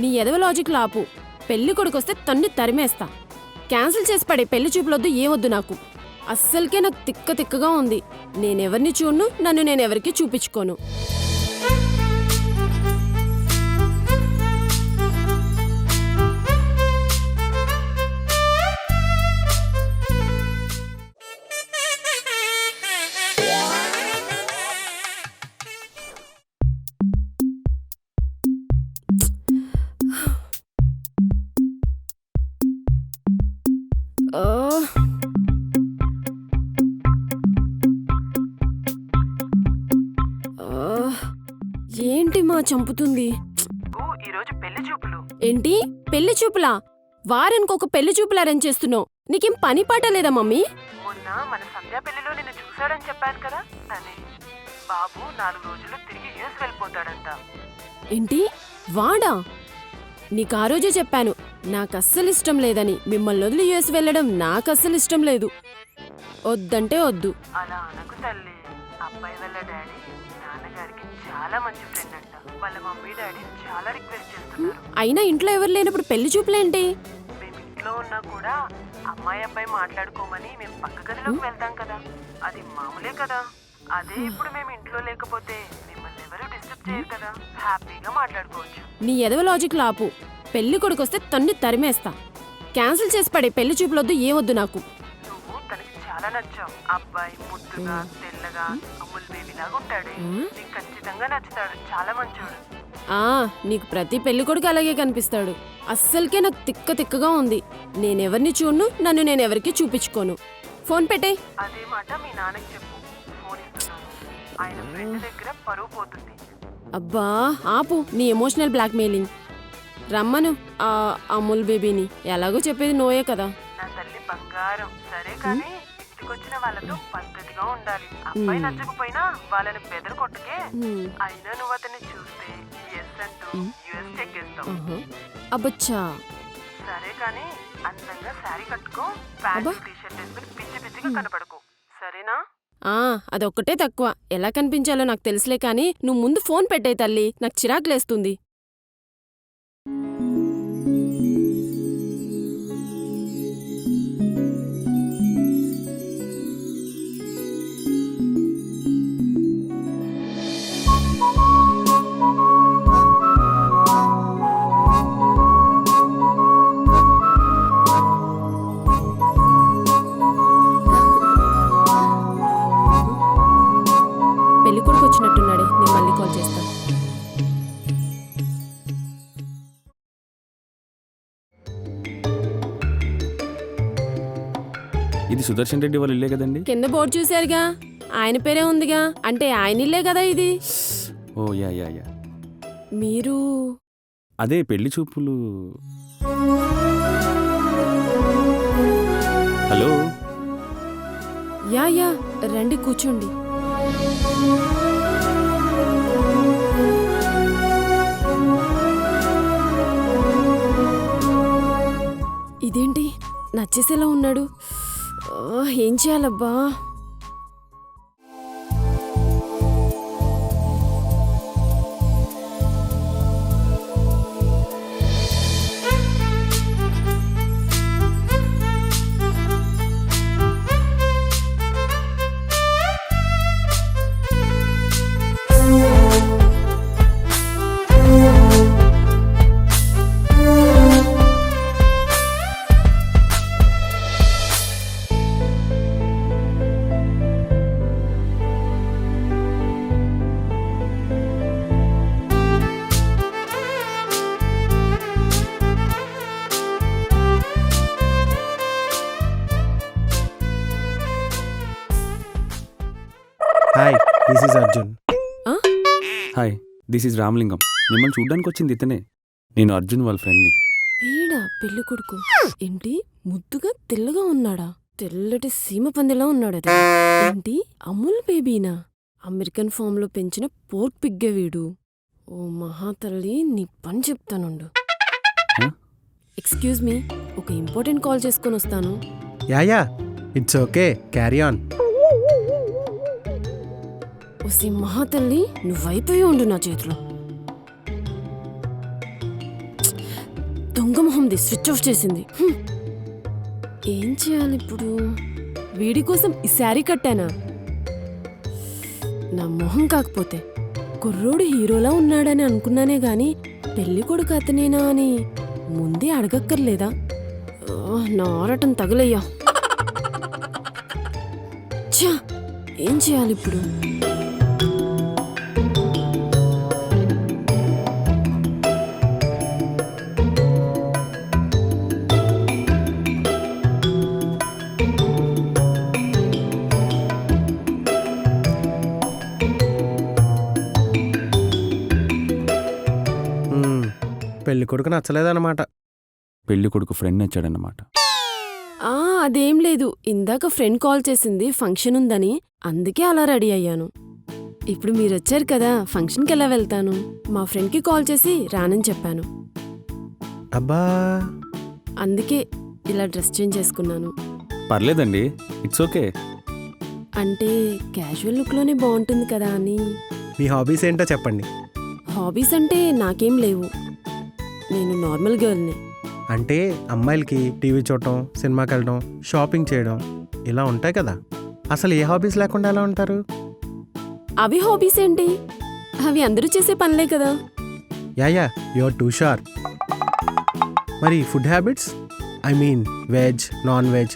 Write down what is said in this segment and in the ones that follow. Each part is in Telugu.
నీ ఎదవ లాజిక్ లాపు. పెళ్లి కొడుకొస్తే తన్ని తరిమేస్తా. క్యాన్సిల్ చేసి పడే పెళ్లి చూపులొద్దు, ఏమొద్దు నాకు. అస్సలకే నాకు తిక్కగా ఉంది. నేనెవరిని చూడను, నన్ను నేనెవరికి చూపించుకోను. ఏంటి మా చంపుతుంది? ఈరోజు పెళ్లి చూపులు. ఏంటి పెళ్లి చూపులా? వారానికి ఒక పెళ్లి చూపులు అరేంజ్ చేస్తున్నావు. నీకేం పని పాట లేదా మమ్మీ? మొన్న మన సంధ్యా పెళ్లిలో నిన్ను చూశాడని చెప్పాను కదా, తనే. బాబు 4 రోజుల్లో తిరిగి యూఎస్ వెళ్ళిపోతాడంట. ఏంటి వాడా? నీకు ఆ రోజే చెప్పాను నాకస్సలు ఇష్టం లేదని. మిమ్మల్ని వదిలి యూఎస్ వెళ్ళడం నాకస్సలు ఇష్టం లేదు. వద్దంటే వద్దు. అలా అనకు తల్లి. అబ్బాయి వాళ్ళ డాడీ నాన్నగారికి చాలా మంచి ఫ్రెండ్ అంట. వాళ్ళ మమ్మీ డాడీ చాలా రిక్వెస్ట్ చేస్తున్నారు. అయినా ఇంట్లో ఎవరు లేనప్పుడు పెళ్లి చూపులేంటి? మేము ఇంట్లో ఉన్నా కూడా అమ్మాయి అబ్బాయి మాట్లాడుకోమని మేము పక్క గదిలోకి వెళ్తాం కదా, అది మామూలే కదా. అదే ఇప్పుడు మేము ఇంట్లో లేకపోతే మిమ్మల్ని ఎవరు డిస్టర్బ్ చేయరు కదా, హ్యాపీగా మాట్లాడుకోవచ్చు. నీ ఎదవ లాజిక్ లాపు. పెళ్లి కొడుకొస్తే తన్ని తరిమేస్తా. క్యాన్సిల్ చేసి పడే పెళ్లి చూపులొద్దు, ఏమొద్దు నాకు. నువ్వు తనకి చాలా నచ్చావు. అబ్బాయి ముద్దుగా తెల్లగా అమ్ముల్ బేబీలాగా ఉంటాడు. నీకు ఖచ్చితంగా నచ్చుతాడు, చాలా మంచోడు. నీకు ప్రతి పెళ్లి కొడుకు అలాగే కనిపిస్తాడు. అస్సలకే నాకు తిక్కగా ఉంది. నేనెవరిని చూడను, నన్ను నేనెవరికి చూపించుకోను. ఫోన్ పెట్టే. అదే మాట మీ నాన్నకి చెప్పు. ఫోన్ ఇస్తున్నాను. ఆయన ఫ్రెండ్ దగ్గర పరువు పోతుంది. అబ్బా ఆపు నీ ఎమోషనల్ బ్లాక్మెయిలింగ్. రమ్మను ఆ అమూల్ బేబీని. ఎలాగో చెప్పేది నోయే కదా. నా తల్లి బంగారం. సరే కానీ ఇంటికొచ్చిన వాళ్ళతో పద్ధతిగా ఉండాలి. అబ్బాయి నచ్చకపోయినా వాళ్ళని బెదరు కొట్టుకే. అయినా నువ్వు అతన్ని చూస్తే ఎస్ అంటూ యుఎస్ చెక్కేస్తావు. అబ్బచ్చా. సరే కానీ అందంగా శారీ కట్టుకో, ప్యాంట్ టీషర్ట్ వేసుకుని పిచ్చి పిచ్చిగా కనపడకు, సరేనా? అదొక్కటే తక్కువ. ఎలా కనిపించాలో నాకు తెలుసులే కానీ నువ్వు ముందు ఫోన్ పెట్టే తల్లి. నాకు చిరాకులేస్తుంది. పెళ్ళికొడుకు వచ్చినట్టున్నాడే, నేను మళ్ళీ కాల్ చేస్తాను. ఇది సుదర్శన్ రెడ్డి వాళ్ళ ఇల్లే కదండి? కింద బోర్డు చూశారుగా, ఆయన పేరే ఉందిగా. అంటే ఆయన ఇల్లే కదా ఇది. ఓ యా. మీరు అదే పెళ్లి చూపులు. హలో. యా రండి కూర్చోండి. ఇదేంటి నచ్చేసేలా ఉన్నాడు. ఏం చేయాలబ్బా? Hi, this is Arjun. Hi, this is Ramalingam. మిమ్మల్ని చూడ్డానికి వచ్చింది ఇతనే. నేను అర్జున్ వాళ్ళ ఫ్రెండ్ని. వీడా పెళ్లి కొడుకు? ఏంటి ముద్దుగా తెల్లగా ఉన్నాడా? తెల్లటి సీమ పందిలా ఉన్నాడు. అది ఏంటి అమూల్ బేబీనా? అమెరికన్ ఫామ్ లో పెంచిన పోర్క్ పిగ్గే వీడు. ఓ మహాతల్లి, నీ పని చెప్తానుండు. ఎక్స్క్యూజ్ మీ, ఒక ఇంపార్టెంట్ కాల్ చేసుకొని వస్తాను. Yeah it's okay, carry on. OC మహాతల్లి, నువ్వైపోయి ఉండు నా చేతిలో. దొంగ మొహంది స్విచ్ ఆఫ్ చేసింది. ఏం చేయాలి ఇప్పుడు? వీడి కోసం ఈ శారీ కట్టానా? నా మొహం కాకపోతే కుర్రోడు హీరోలా ఉన్నాడని అనుకున్నానే గాని పెళ్లి కొడుకు అతనేనా అని ముందే అడగక్కర్లేదా? నా ఆరటం తగులయ్యా. ఛా, ఏం చేయాలి ఇప్పుడు? పెళ్లి కొడుకు నచ్చలేదన్నమాట. పెళ్లి కొడుకు ఫ్రెండ్ నచ్చాడన్నమాట. అదేం లేదు. ఇందాక ఫ్రెండ్ కాల్ చేసింది ఫంక్షన్ ఉందని, అందుకే అలా రెడీ అయ్యాను. ఇప్పుడు మీరొచ్చారు కదా, ఫంక్షన్కి ఎలా వెళ్తాను? మా ఫ్రెండ్కి కాల్ చేసి రానని చెప్పాను. అబ్బా, అందుకే ఇలా డ్రెస్ చేంజ్ చేసుకున్నాను. పర్లేదండి, ఇట్స్ ఓకే. అంటే క్యాజువల్ లుక్లోనే బాగుంటుంది కదా అని. మీ హాబీస్ ఏంటో చెప్పండి. హాబీస్ అంటే నాకేం లేవు. నేను నార్మల్ గర్ల్ని. అంటే అమ్మాయిలకి టీవీ చూడటం, సినిమాకి వెళ్ళడం, షాపింగ్ చేయడం ఇలా ఉంటాయి కదా. అసలు ఏ హాబీస్ లేకుండా ఎలా ఉంటారు? అవి హాబీస్ ఏంటి? అవి అందరూ చేసే పనులే కదా. Yeah you're too sharp. మరి food habits? I mean veg, non veg,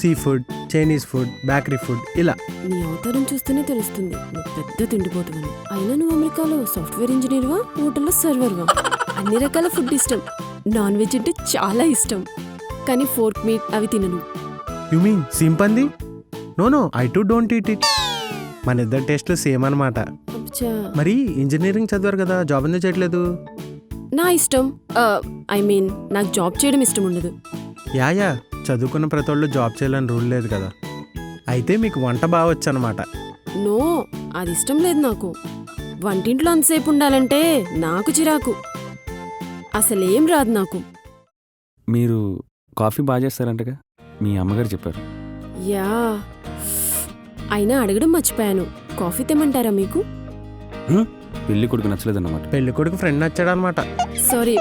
seafood, Chinese food, bakery food ఇలా. నీ అవతారం చూస్తేనే తెలుస్తుంది నువ్వు పెద్ద తిండిపోతువని. అయినా నువ్వు అమెరికాలో సాఫ్ట్వేర్ ఇంజనీర్వా, హోటల్లో సర్వర్వా? అన్ని రకాల ఫుడ్ ఇష్టం. నాన్ వెజ్ అంటే చాలా ఇష్టం, కానీ ఫోర్క్ మీట్ అవి తినను. You mean sympathy? No I too don't eat it. మన ఇద్దరు టేస్ట్లు సేమ్ అనమాట. అచ్చా, మరి ఇంజనీరింగ్ చదివారు కదా, జాబ్ ఎందుకు చేయట్లేదు? నా ఇష్టం. ఐ మీన్ నాకు జాబ్ చేయడం ఇష్టం ఉండదు. యా చదువుకున్న ప్రతి వాళ్ళు జాబ్ చేయాలని రూల్ లేదు కదా. అయితే మీకు వంట బాగా వచ్చు అనమాట. నో, అది ఇష్టం లేదు నాకు. వంటింట్లో అంతసేపు ఉండాలంటే నాకు చిరాకు. అసలేం రాదు నాకు. మీరు కాఫీ బాగా చేస్తారంటగా, మీ అమ్మగారు చెప్పారు. యా, అయినా అడగడం మర్చిపోయాను. కాఫీ తెమ్మంటారా మీకు? పెళ్లి కొడుకు నచ్చలేదన్నమాట. పెళ్లి కొడుకు ఫ్రెండ్ నచ్చాడు అనమాట. సారీ,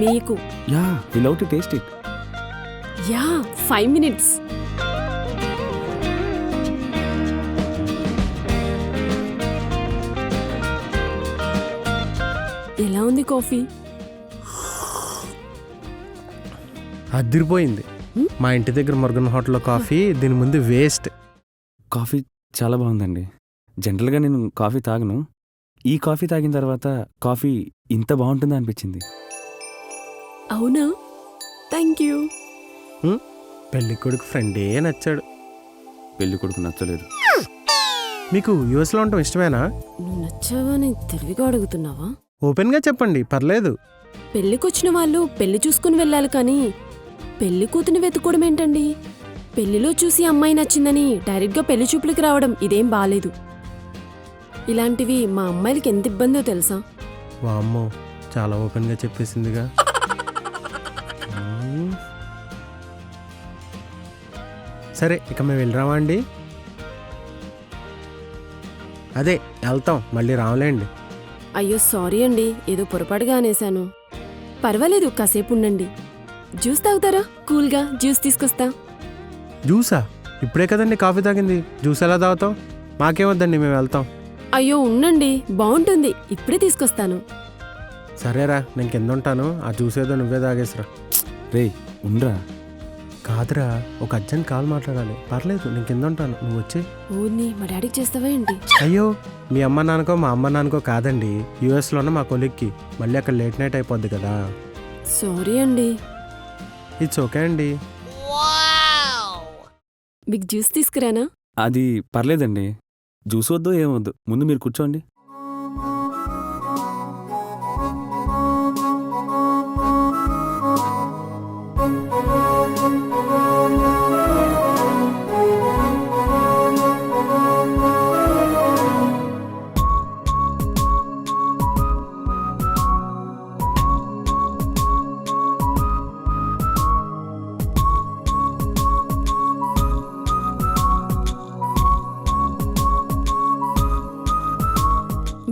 మీకు. Yeah, we love to taste it. Yeah, 5 minutes. ఎలా ఉంది కాఫీ? అదిరిపోయింది. మా ఇంటి దగ్గర మురుగన్ హోటల్లో కాఫీ దీని ముందు వేస్ట్. కాఫీ చాలా బాగుందండి. జనరల్గా నేను కాఫీ తాగను. ఈ కాఫీ తాగిన తర్వాత కాఫీ ఇంత బాగుంటుందా అనిపించింది. అవునా? Thank you. పెళ్లి కొడుకు ఫ్రెండే నచ్చాడు. పెళ్లి కొడుకు నచ్చలేదు. మీకు యూఎస్లో ఉండటం ఇష్టమేనా? నువ్వు నచ్చావని తెలివిగా అడుగుతున్నావా? ఓపెన్గా చెప్పండి, పర్లేదు. పెళ్ళికొచ్చిన వాళ్ళు పెళ్లి చూసుకుని వెళ్ళాలి కానీ పెళ్లి కూతుని వెతుక్కోవడం ఏంటండి? పెళ్లిలో చూసి అమ్మాయి నచ్చిందని డైరెక్ట్గా పెళ్లి చూపులకి రావడం ఇదేం బాలేదు. ఇలాంటివి మా అమ్మాయిలకి ఎంత ఇబ్బందో తెలుసా? వామ్మో, చాలా ఓపెన్గా చెప్పేసిందిగా. సరే, ఇక మేము వెళ్ళరామా అండి? అదే వెళ్తాం, మళ్ళీ రావులేండి. అయ్యో సారీ అండి, ఏదో పొరపాటుగా అనేశాను. పర్వాలేదు, కాసేపు ఉండండి. జ్యూస్ తాగుతారా? కూల్గా జ్యూస్ తీసుకొస్తా. జ్యూసా? ఇప్పుడే కదండి కాఫీ తాగింది, జ్యూస్ ఎలా తాగుతాం? మాకేమొద్దండి, మేము వెళ్తాం. అయ్యో ఉండండి, బాగుంటుంది, ఇప్పుడే తీసుకొస్తాను. సరేరా, నేను కింద ఉంటాను. ఆ జ్యూస్ ఏదో నువ్వే తాగేసిరా. రే ఉండ్రా. కాదురా, ఒక అర్జెంట్ కాల్ మాట్లాడాలి. పర్లేదు, నేను కింద ఉంటాను, నువ్వు వచ్చి. ఊరిని మా డాడీకి చేస్తావా ఏంటి? అయ్యో, మీ అమ్మ నాన్నకో మా అమ్మ నాన్నకో కాదండి, యూఎస్లో ఉన్న మా కొలిక్కి. మళ్ళీ అక్కడ లేట్ నైట్ అయిపోద్ది కదా. సారీ అండి. ఇట్స్ ఓకే అండి. మీకు జ్యూస్ తీసుకురానా? అది పర్లేదండి. జ్యూస్ వద్దు ఏమొద్దు, ముందు మీరు కూర్చోండి.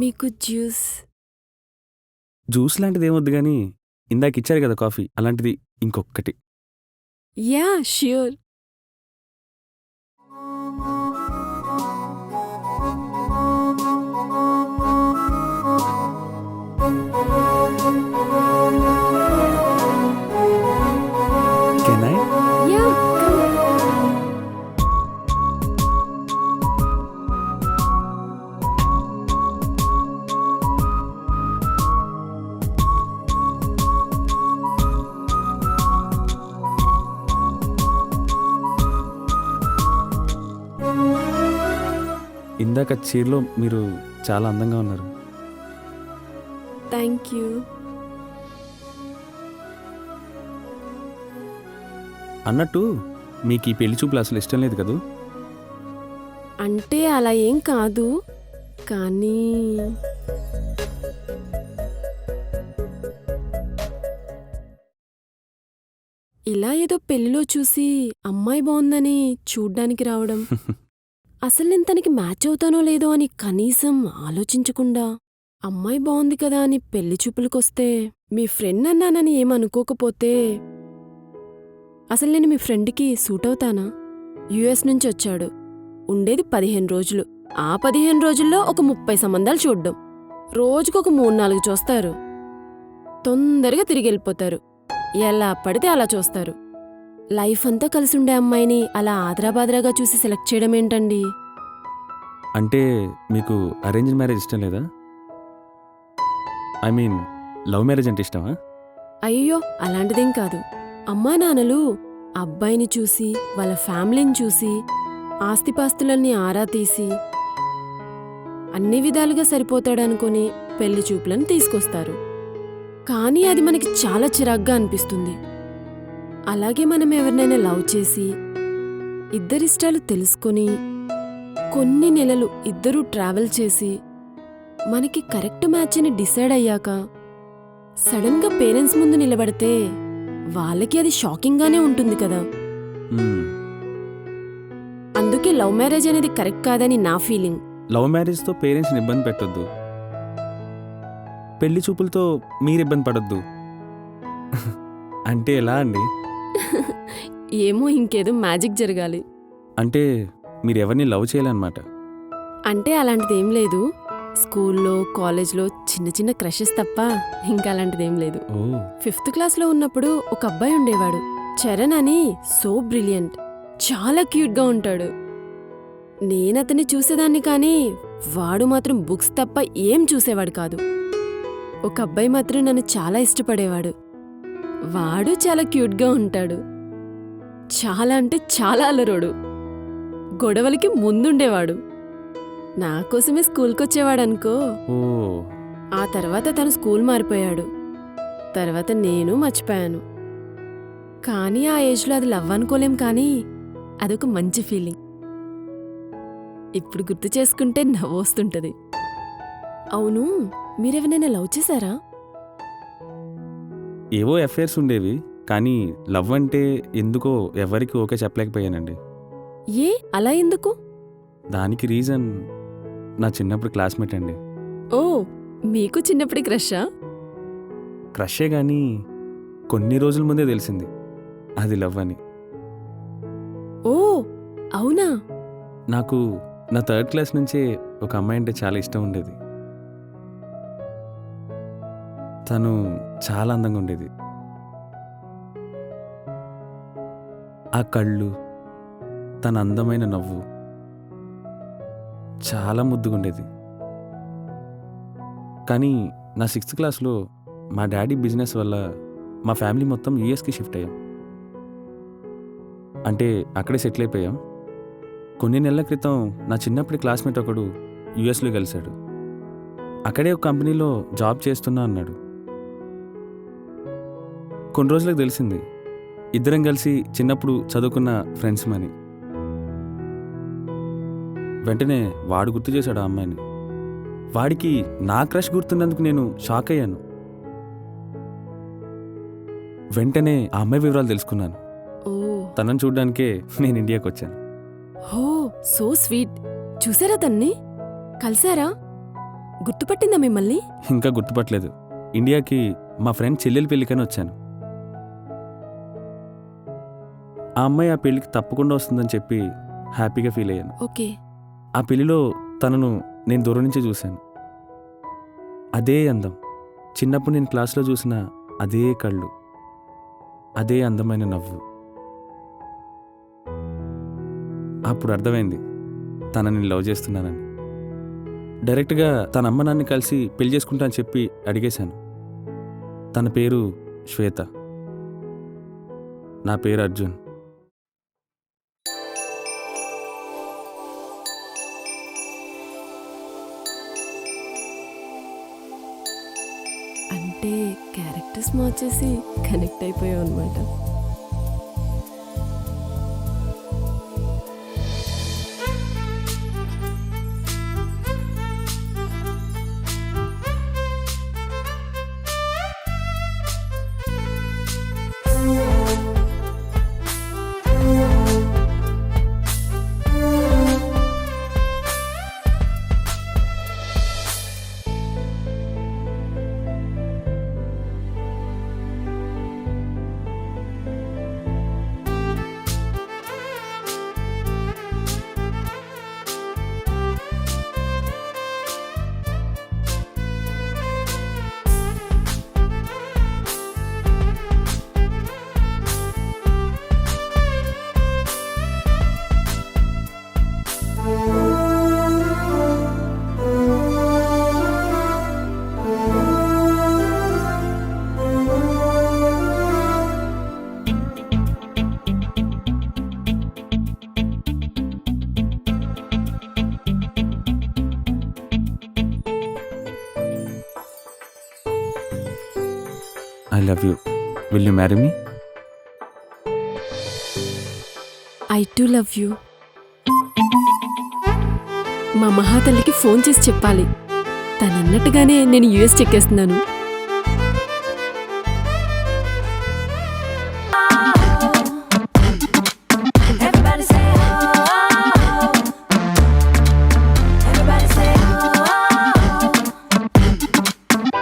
మీకు జ్యూస్? జ్యూస్ లాంటిది ఏమొద్దు కానీ ఇందాక ఇచ్చారు కదా కాఫీ, అలాంటిది ఇంకొకటి. Yeah sure. Can I? Yeah ఇందాక చీరలో మీరు చాలా అందంగా ఉన్నారు. Thank you. అన్నట్టు మీకు ఈ పెళ్లి చూపులు అసలు ఇష్టం లేదు కదూ? అంటే అలా ఏం కాదు, కానీ ఇలా ఏదో పెళ్లిలో చూసి అమ్మాయి బాగుందని చూడ్డానికి రావడం, అసలు నేను తనకి మ్యాచ్ అవుతానో లేదో అని కనీసం ఆలోచించకుండా అమ్మాయి బాగుంది కదా అని పెళ్లి చూపులకొస్తే మీ ఫ్రెండ్ అన్నానని ఏమనుకోకపోతే అసలు నేను మీ ఫ్రెండ్కి సూట్ అవుతానా? యుఎస్ నుంచి వచ్చాడు, ఉండేది 15 రోజులు. ఆ 15 రోజుల్లో ఒక 30 సంబంధాలు చూడ్డం, రోజుకొక 3-4 చూస్తారు, తొందరగా తిరిగి వెళ్ళిపోతారు. ఎలా పడితే అలా చూస్తారు. లైఫ్ అంతా కలిసి ఉండే అమ్మాయిని అలా ఆదరాబాదరాగా చూసి సెలెక్ట్ చేయడం ఏంటండి? అంటే మీకు అరేంజ్ మ్యారేజ్ ఇష్టం లేదా? ఐ మీన్ లవ్ మ్యారేజ్ అంటే ఇష్టమా? అయ్యో అలాంటిదేం కాదు. అమ్మా నాన్నలు అబ్బాయిని చూసి వాళ్ళ ఫ్యామిలీని చూసి ఆస్తిపాస్తులన్నీ ఆరా తీసి అన్ని విధాలుగా సరిపోతాడనుకొని పెళ్లి చూపులను తీసుకొస్తారు. కానీ అది మనకి చాలా చిరాగ్గా అనిపిస్తుంది. అలాగే మనం ఎవరినైనా లవ్ చేసి ఇద్దరిష్టాలు తెలుసుకొని కొన్ని నెలలు ఇద్దరూ ట్రావెల్ చేసి మనకి కరెక్ట్ మ్యాచ్ అని డిసైడ్ అయ్యాక సడన్గా పేరెంట్స్ ముందు నిలబడితే వాళ్ళకి అది షాకింగ్గానే ఉంటుంది కదా. మ్మ్. అందుకే లవ్ మ్యారేజ్ అనేది కరెక్ట్ కాదని నా ఫీలింగ్. లవ్ మ్యారేజ్తో పేరెంట్స్ని ఇబ్బంది పెట్టొద్దు, పెళ్లి చూపులతో మీరు ఇబ్బంది పడొద్దు. అంటే ఎలా అండి? ఏమో ఇంకేదో మ్యాజిక్ జరగాలి. అంటే మీరు ఎవరిని లవ్ చేయాలన్నమాట? అంటే అలాంటిదేం లేదు. స్కూల్లో కాలేజ్లో చిన్న చిన్న క్రషెస్ తప్ప ఇంకా అలాంటిదేం లేదు. ఓ 5th క్లాస్లో ఉన్నప్పుడు ఒక అబ్బాయి ఉండేవాడు, చరణ్ అని. సో బ్రిలియంట్, చాలా క్యూట్గా ఉంటాడు. నేనతన్ని చూసేదాన్ని కానీ వాడు మాత్రం బుక్స్ తప్ప ఏం చూసేవాడు కాదు. ఒక అబ్బాయి మాత్రం నన్ను చాలా ఇష్టపడేవాడు. వాడు చాలా క్యూట్గా ఉంటాడు. చాలా అంటే చాలా అలరోడు. గొడవలకి ముందుండేవాడు. నా కోసమే స్కూల్కొచ్చేవాడనుకో. ఓ ఆ తర్వాత తను స్కూల్ మారిపోయాడు. తర్వాత నేను మర్చిపోయాను. కానీ ఆ ఏజ్లో అది లవ్ అనుకోలేం, కానీ అదొక మంచి ఫీలింగ్. ఇప్పుడు గుర్తు చేసుకుంటే నవ్వొస్తుంటది. అవును, మీరెవరైనా లవ్ చేశారా? ఏవో అఫైర్స్ ఉండేవి, కానీ లవ్ అంటే ఎందుకో ఎవరికి ఓకే చెప్పలేకపోయానండి. ఏ అలా ఎందుకు? దానికి రీజన్ నా చిన్నప్పుడు క్లాస్మేట్ అండి. ఓ, మీకు చిన్నప్పటి క్రషా? క్రషే కానీ కొన్ని రోజుల ముందే తెలిసింది అది లవ్ అని. ఓ అవునా? నాకు నా 3rd క్లాస్ నుంచే ఒక అమ్మాయి అంటే చాలా ఇష్టం ఉండేది. తను చాలా అందంగా ఉండేది. ఆ కళ్ళు, తన అందమైన నవ్వు చాలా ముద్దుగుండేది. కానీ నా 6th క్లాస్లో మా డాడీ బిజినెస్ వల్ల మా ఫ్యామిలీ మొత్తం యూఎస్కి షిఫ్ట్ అయ్యాం. అంటే అక్కడే సెటిల్ అయిపోయాం. కొన్ని నెలల క్రితం నా చిన్నప్పటి క్లాస్మేట్ ఒకడు యూఎస్లో కలిశాడు. అక్కడే ఒక కంపెనీలో జాబ్ చేస్తున్నా అన్నాడు. కొన్ని రోజులకు తెలిసింది ఇద్దరం కలిసి చిన్నప్పుడు చదువుకున్న ఫ్రెండ్స్ అని. వెంటనే వాడు గుర్తు చేశాడు ఆ అమ్మాయిని. వాడికి నా క్రష్ గుర్తున్నందుకు నేను షాక్ అయ్యాను. వెంటనే ఆ అమ్మాయి వివరాలు తెలుసుకున్నాను. ఓ తనని చూడ్డానికే నేను ఇండియాకి వచ్చాను. హో, సో స్వీట్. చూసారా తన్ని? కలిసారా? గుర్తుపట్టిందా మిమ్మల్ని? ఇంకా గుర్తుపట్టలేదు. ఇండియాకి మా ఫ్రెండ్ చెల్లెలి పెళ్ళికని వచ్చాను. ఆ అమ్మాయి ఆ పెళ్ళికి తప్పకుండా వస్తుందని చెప్పి హ్యాపీగా ఫీల్ అయ్యాను. ఓకే. ఆ పెళ్ళిలో తనను నేను దూరం నుంచి చూశాను. అదే అందం, చిన్నప్పుడు నేను క్లాస్లో చూసిన అదే కళ్ళు, అదే అందమైన నవ్వు. అప్పుడు అర్థమైంది తనని లవ్ చేస్తున్నానని. డైరెక్ట్గా తన అమ్మ నాన్ని కలిసి పెళ్లి చేసుకుంటా అని చెప్పి అడిగేశాను. తన పేరు శ్వేత, నా పేరు అర్జున్. అంటే క్యారెక్టర్స్ మార్చేసి కనెక్ట్ అయిపోయావు అనమాట. I love you. Will you marry me? I to love you. మా మహాతల్లికి ఫోన్ చేసి చెప్పాలి. తనన్నట్టుగానే నేను యుఎస్ చెక్కేస్తున్నాను.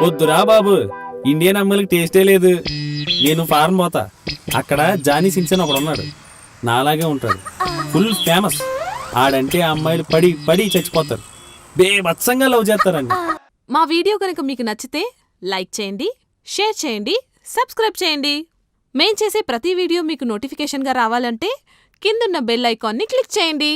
వద్దురా బాబు, ఇండియన్ అమ్మాయిలకి టేస్టే లేదు. నేను ఫారెన్ పోతా. అక్కడ జానీ సింగ్సన్ ఒకడు ఉన్నాడు, నాలాగే ఉంటాడు, ఫుల్ ఫేమస్. ఆడంటే ఆ అమ్మాయిలు పడి పడి చచ్చిపోతారు, బేభత్సంగా లవ్ చేస్తారండి. మా వీడియో కనుక మీకు నచ్చితే లైక్ చేయండి, షేర్ చేయండి, సబ్స్క్రైబ్ చేయండి. మేం చేసే ప్రతి వీడియో మీకు నోటిఫికేషన్గా రావాలంటే కిందున్న బెల్ ఐకాన్ని క్లిక్ చేయండి.